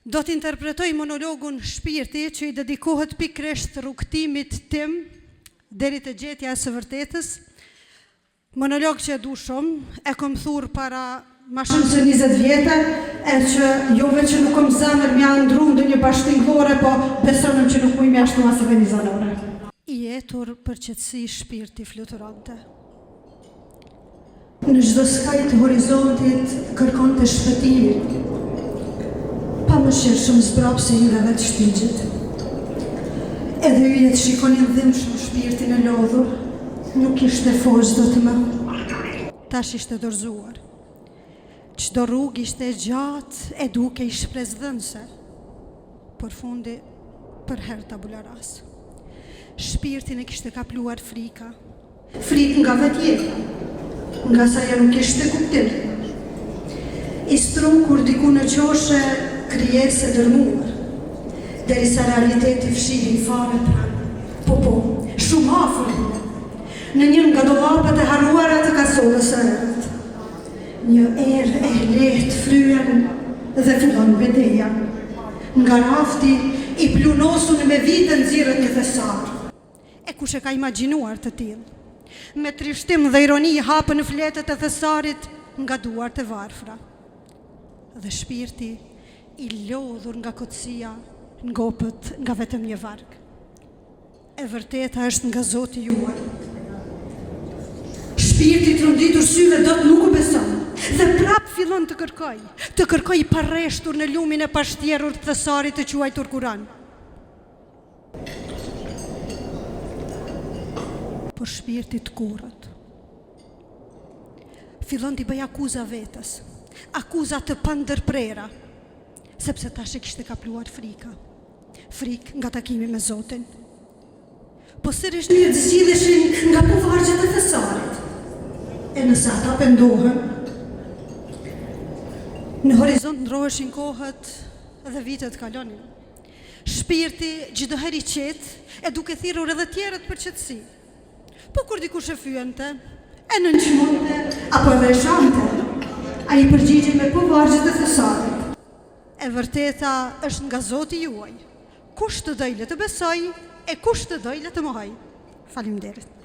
Do t'interpretoj monologun Shpirti që i dedikohet pikërisht rrugtimit tim deri te gjetja e së vërtetës. Monolog që e du shumë, e kom thurë para ma shumë se 20 vjetë, e që jove që nuk kom zemër mja ndru ndë një bashkëtingëllore, po besonëm që nuk mujmë ashtu as organizanore. I jetur për qetësi shpirti fluturante. Në çdo skaj të horizontit kërkon të shpëtimit, pa më shirë shumë zbrapë se hyreve të shtigjit. Edhe yjet shikonin dhimbshëm shpirtin e lodhur, nuk ishte forcë do të më. Tash ishte dorëzuar. Çdo rrugë ishte e gjatë e duke i shpresdhënëse, por fundi për herë tabula rasa. Shpirtin e kishte kapluar frika. Frikë nga vetjeta, nga sa ja nuk ishte kuptim. I strum kur diku në qoshe krijese dërmuar, derisa realiteti fshihin fare pranë. Po, shumë afër në një nga dollapet e harruara të kasolës së erët. Një erë e lehtë fryen dhe fillon bedeja. Nga rafti i plunosun me vite nxirret një thesar. E kush e ka imagjinuar të tillë? Me trishtim dhe ironi hapën në fletët e thesarit nga duart e varfra. Dhe shpirti i lodhur nga kotësia ngopët nga vetëm një varg. E vërteta është nga Zoti juaj. Shpirti tronditur syve do të nuk u beson. Dhe prap fillon të kërkoj i parreshtur në lumin e pashtjerur të thesarit të quajtur Kuran. Por shpirti të kurrët fillon t'i bëj akuza vetës, akuza të pandërprera, sepse tash e kishte kapluar frika. Frikë nga takimi me Zotin. Po sërish një të zgjidheshin nga puvargjet e thesarit. E nëse ata pendohen, në horizont ndroheshin kohët dhe vitet kalonin. Shpirti çdo herë i qetë e duke thirrur edhe tjerët për qetësi. Po kur dikush e fyente, e nënçmonte apo edhe e shante, ai përgjigjej me puvargjet e thesarit. E vërteta është nga Zoti juaj. Kush të dojë le të besoj, e kush të dojë le të mohoj. Faleminderit.